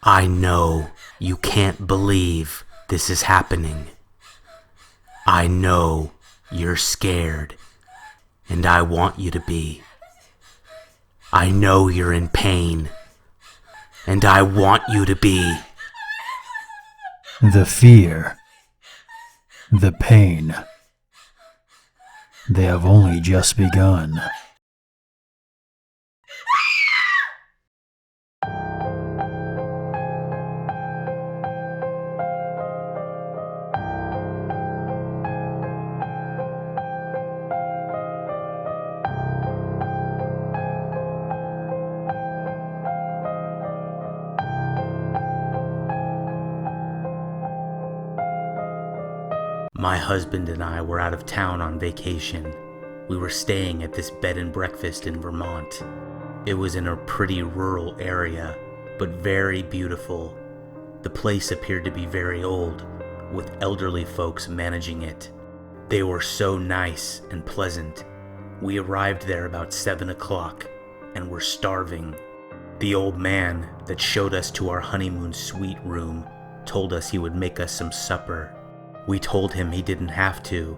I know you can't believe this is happening. I know you're scared, and I want you to be. I know you're in pain, and I want you to be. The fear, the pain, they have only just begun. My husband and I were out of town on vacation. We were staying at this bed and breakfast in Vermont. It was in a pretty rural area, but very beautiful. The place appeared to be very old, with elderly folks managing it. They were so nice and pleasant. We arrived there about 7 o'clock and were starving. The old man that showed us to our honeymoon suite room told us he would make us some supper. We told him he didn't have to,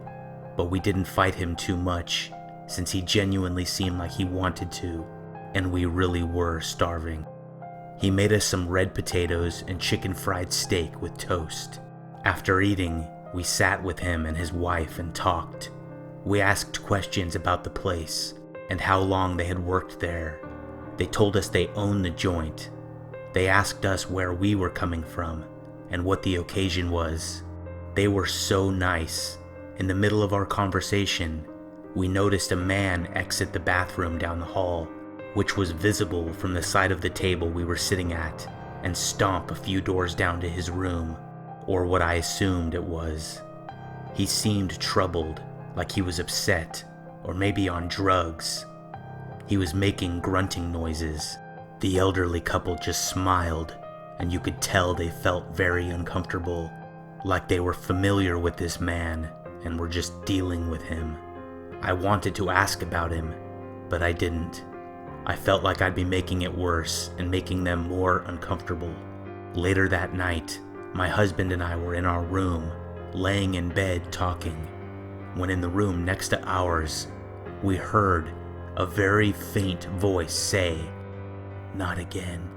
but we didn't fight him too much, since he genuinely seemed like he wanted to, and we really were starving. He made us some red potatoes and chicken fried steak with toast. After eating, we sat with him and his wife and talked. We asked questions about the place and how long they had worked there. They told us they owned the joint. They asked us where we were coming from and what the occasion was. They were so nice. In the middle of our conversation, we noticed a man exit the bathroom down the hall, which was visible from the side of the table we were sitting at, and stomp a few doors down to his room, or what I assumed it was. He seemed troubled, like he was upset, or maybe on drugs. He was making grunting noises. The elderly couple just smiled, and you could tell they felt very uncomfortable, like they were familiar with this man and were just dealing with him. I wanted to ask about him, but I didn't. I felt like I'd be making it worse and making them more uncomfortable. Later that night, my husband and I were in our room, laying in bed talking, when in the room next to ours, we heard a very faint voice say, "Not again."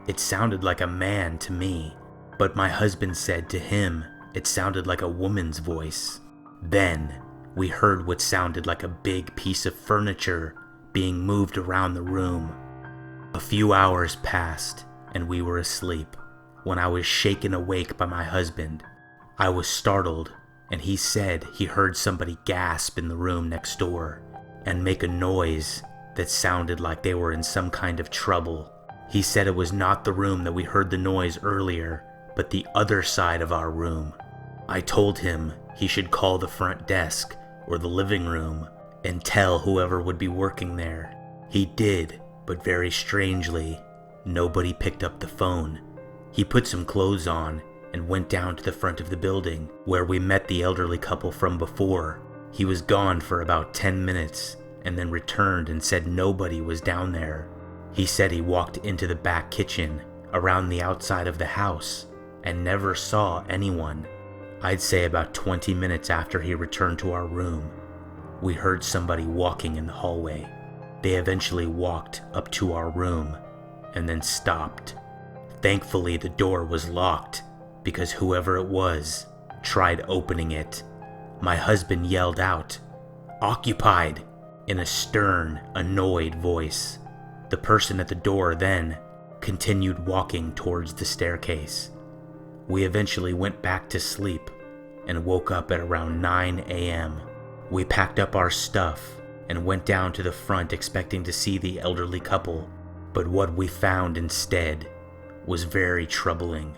It sounded like a man to me, but my husband said to him it sounded like a woman's voice. Then we heard what sounded like a big piece of furniture being moved around the room. A few hours passed and we were asleep when I was shaken awake by my husband. I was startled, and he said he heard somebody gasp in the room next door and make a noise that sounded like they were in some kind of trouble. He said it was not the room that we heard the noise earlier, but the other side of our room. I told him he should call the front desk or the living room and tell whoever would be working there. He did, but very strangely, nobody picked up the phone. He put some clothes on and went down to the front of the building where we met the elderly couple from before. He was gone for about 10 minutes and then returned and said nobody was down there. He said he walked into the back kitchen around the outside of the house and never saw anyone. I'd say about 20 minutes after he returned to our room, we heard somebody walking in the hallway. They eventually walked up to our room and then stopped. Thankfully, the door was locked because whoever it was tried opening it. My husband yelled out, "Occupied," in a stern, annoyed voice. The person at the door then continued walking towards the staircase. We eventually went back to sleep and woke up at around 9 a.m. We packed up our stuff and went down to the front expecting to see the elderly couple, but what we found instead was very troubling.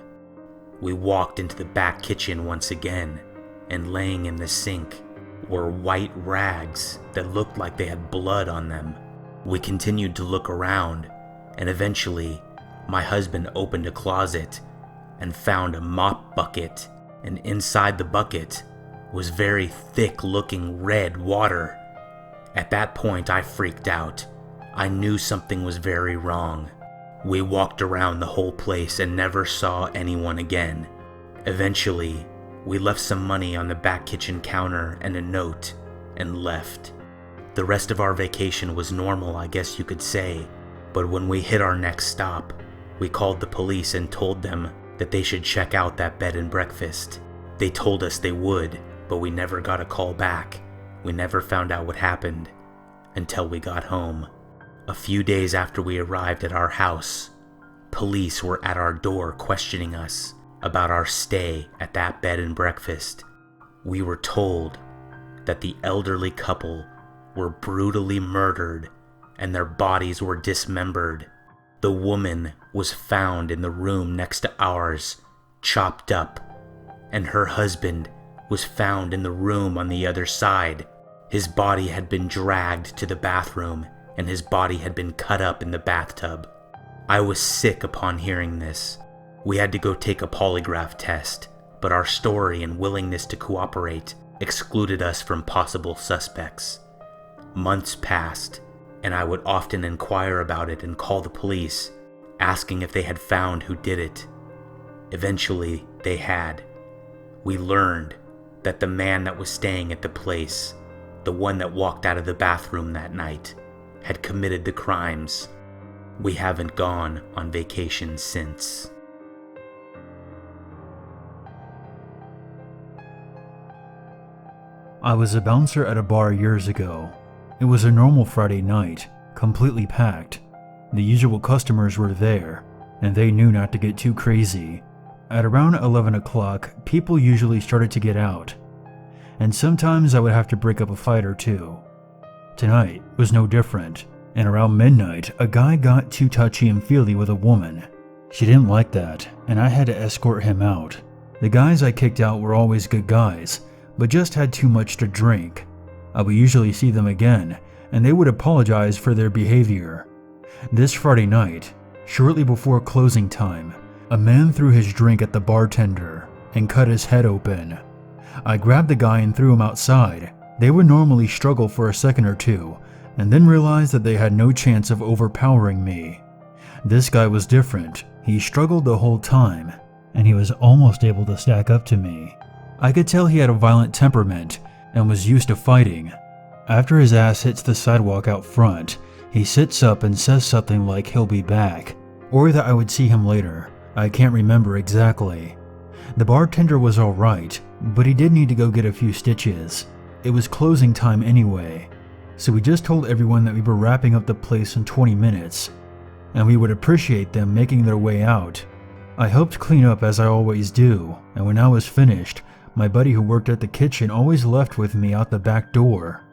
We walked into the back kitchen once again, and laying in the sink were white rags that looked like they had blood on them. We continued to look around, and eventually my husband opened a closet and found a mop bucket, and inside the bucket was very thick-looking red water. At that point, I freaked out. I knew something was very wrong. We walked around the whole place and never saw anyone again. Eventually, we left some money on the back kitchen counter and a note and left. The rest of our vacation was normal, I guess you could say, but when we hit our next stop, we called the police and told them that they should check out that bed and breakfast. They told us they would, but we never got a call back. We never found out what happened until we got home. A few days after we arrived at our house, police were at our door questioning us about our stay at that bed and breakfast. We were told that the elderly couple were brutally murdered and their bodies were dismembered. The woman was found in the room next to ours, chopped up, and her husband was found in the room on the other side. His body had been dragged to the bathroom and his body had been cut up in the bathtub. I was sick upon hearing this. We had to go take a polygraph test, but our story and willingness to cooperate excluded us from possible suspects. Months passed, and I would often inquire about it and call the police, asking if they had found who did it. Eventually, they had. We learned that the man that was staying at the place, the one that walked out of the bathroom that night, had committed the crimes. We haven't gone on vacation since. I was a bouncer at a bar years ago. It was a normal Friday night, completely packed. The usual customers were there, and they knew not to get too crazy. At around 11 o'clock, people usually started to get out, and sometimes I would have to break up a fight or two. Tonight was no different, and around midnight, a guy got too touchy and feely with a woman. She didn't like that, and I had to escort him out. The guys I kicked out were always good guys, but just had too much to drink. I would usually see them again, and they would apologize for their behavior. This Friday night, shortly before closing time, a man threw his drink at the bartender and cut his head open. I grabbed the guy and threw him outside. They would normally struggle for a second or two, and then realized that they had no chance of overpowering me. This guy was different. He struggled the whole time, and he was almost able to stack up to me. I could tell he had a violent temperament and was used to fighting. After his ass hits the sidewalk out front, he sits up and says something like he'll be back, or that I would see him later. I can't remember exactly. The bartender was alright, but he did need to go get a few stitches. It was closing time anyway, so we just told everyone that we were wrapping up the place in 20 minutes, and we would appreciate them making their way out. I helped clean up as I always do, and when I was finished, my buddy who worked at the kitchen always left with me out the back door.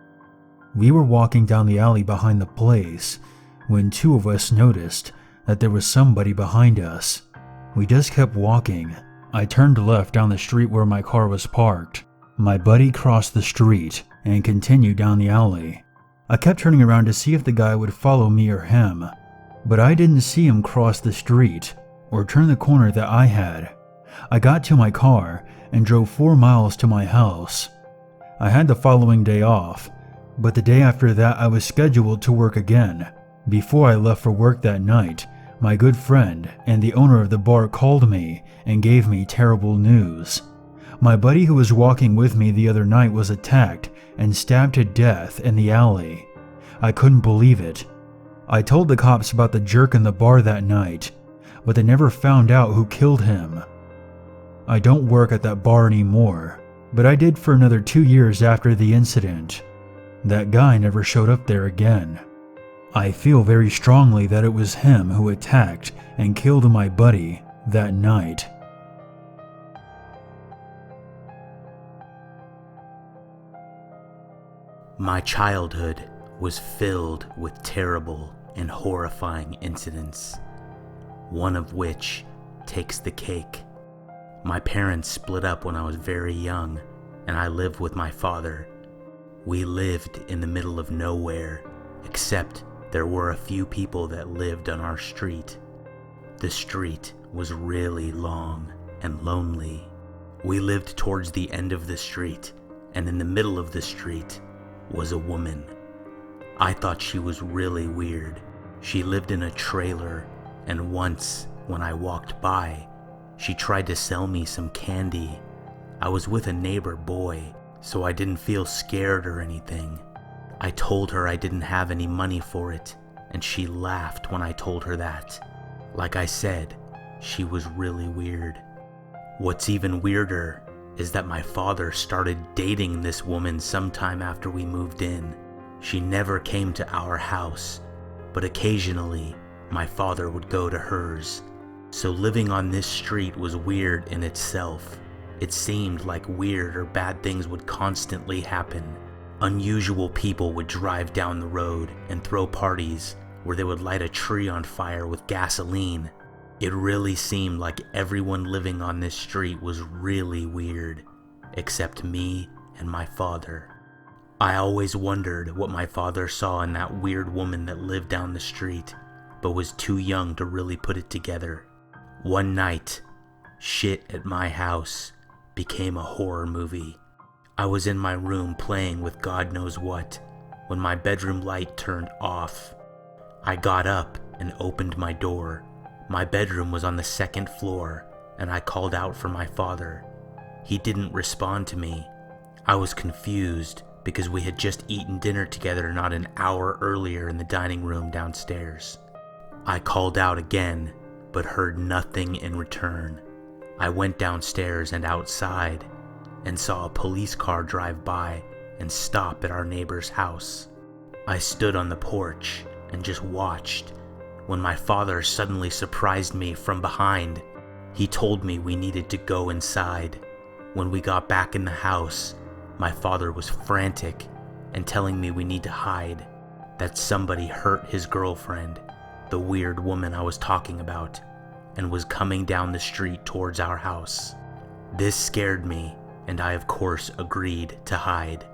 We were walking down the alley behind the place when two of us noticed that there was somebody behind us. We just kept walking. I turned left down the street where my car was parked. My buddy crossed the street and continued down the alley. I kept turning around to see if the guy would follow me or him, but I didn't see him cross the street or turn the corner that I had. I got to my car and drove 4 miles to my house. I had the following day off, but the day after that I was scheduled to work again. Before I left for work that night, my good friend and the owner of the bar called me and gave me terrible news. My buddy who was walking with me the other night was attacked and stabbed to death in the alley. I couldn't believe it. I told the cops about the jerk in the bar that night, but they never found out who killed him. I don't work at that bar anymore, but I did for another 2 years after the incident. That guy never showed up there again. I feel very strongly that it was him who attacked and killed my buddy that night. My childhood was filled with terrible and horrifying incidents, one of which takes the cake. My parents split up when I was very young, and I lived with my father. We lived in the middle of nowhere, except there were a few people that lived on our street. The street was really long and lonely. We lived towards the end of the street, and in the middle of the street was a woman. I thought she was really weird. She lived in a trailer and once, when I walked by, she tried to sell me some candy. I was with a neighbor boy, so I didn't feel scared or anything. I told her I didn't have any money for it, and she laughed when I told her that. Like I said, she was really weird. What's even weirder is that my father started dating this woman sometime after we moved in. She never came to our house, but occasionally my father would go to hers. So living on this street was weird in itself. It seemed like weird or bad things would constantly happen. Unusual people would drive down the road and throw parties where they would light a tree on fire with gasoline. It really seemed like everyone living on this street was really weird, except me and my father. I always wondered what my father saw in that weird woman that lived down the street, but was too young to really put it together. One night, shit at my house became a horror movie. I was in my room playing with God knows what when my bedroom light turned off. I got up and opened my door. My bedroom was on the second floor, and I called out for my father. He didn't respond to me. I was confused because we had just eaten dinner together not an hour earlier in the dining room downstairs. I called out again, but heard nothing in return. I went downstairs and outside and saw a police car drive by and stop at our neighbor's house. I stood on the porch and just watched when my father suddenly surprised me from behind. He told me we needed to go inside. When we got back in the house, my father was frantic and telling me we need to hide, that somebody hurt his girlfriend, the weird woman I was talking about, and was coming down the street towards our house. This scared me, and I of course agreed to hide.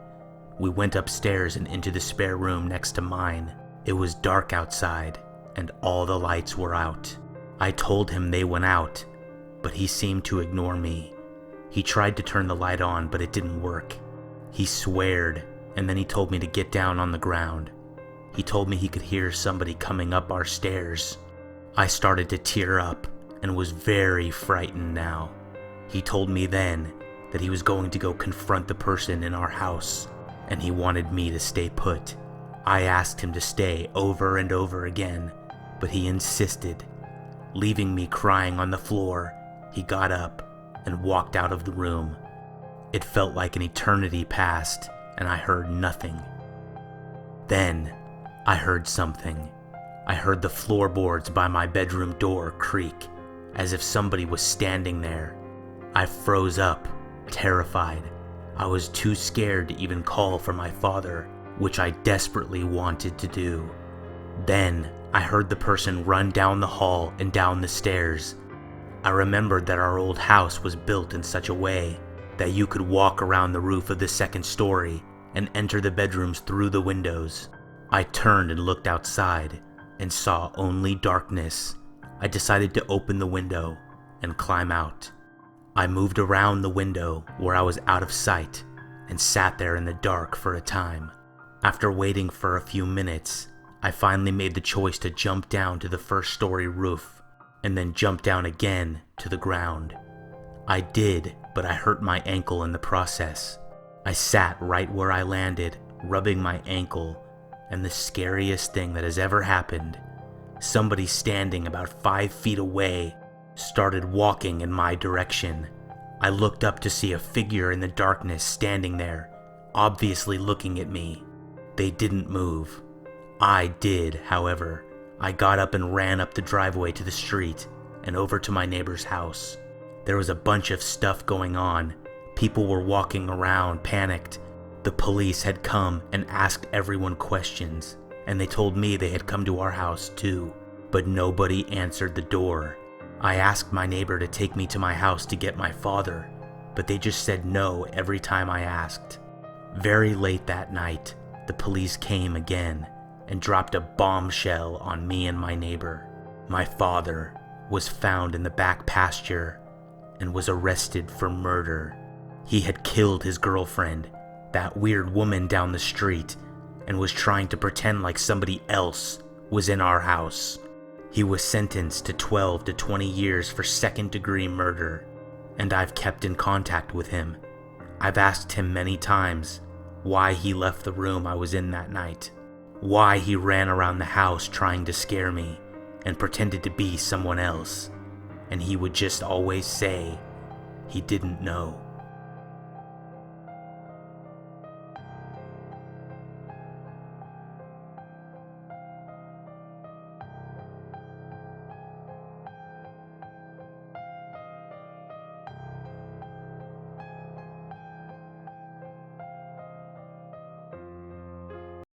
We went upstairs and into the spare room next to mine. It was dark outside, and all the lights were out. I told him they went out, but he seemed to ignore me. He tried to turn the light on, but it didn't work. He sweared, and then he told me to get down on the ground. He told me he could hear somebody coming up our stairs. I started to tear up and was very frightened now. He told me then that he was going to go confront the person in our house, and he wanted me to stay put. I asked him to stay over and over again, but he insisted. Leaving me crying on the floor, he got up and walked out of the room. It felt like an eternity passed, and I heard nothing. Then, I heard something. I heard the floorboards by my bedroom door creak, as if somebody was standing there. I froze up, terrified. I was too scared to even call for my father, which I desperately wanted to do. Then, I heard the person run down the hall and down the stairs. I remembered that our old house was built in such a way that you could walk around the roof of the second story and enter the bedrooms through the windows. I turned and looked outside and saw only darkness. I decided to open the window and climb out. I moved around the window where I was out of sight and sat there in the dark for a time. After waiting for a few minutes, I finally made the choice to jump down to the first story roof and then jump down again to the ground. I did, but I hurt my ankle in the process. I sat right where I landed, rubbing my ankle, and the scariest thing that has ever happened, somebody standing about 5 feet away started walking in my direction. I looked up to see a figure in the darkness standing there, obviously looking at me. They didn't move. I did, however. I got up and ran up the driveway to the street and over to my neighbor's house. There was a bunch of stuff going on. People were walking around, panicked. The police had come and asked everyone questions, and they told me they had come to our house too, but nobody answered the door. I asked my neighbor to take me to my house to get my father, but they just said no every time I asked. Very late that night, the police came again and dropped a bombshell on me and my neighbor. My father was found in the back pasture and was arrested for murder. He had killed his girlfriend, that weird woman down the street, and was trying to pretend like somebody else was in our house. He was sentenced to 12 to 20 years for second-degree murder, and I've kept in contact with him. I've asked him many times why he left the room I was in that night, why he ran around the house trying to scare me and pretended to be someone else, and he would just always say he didn't know.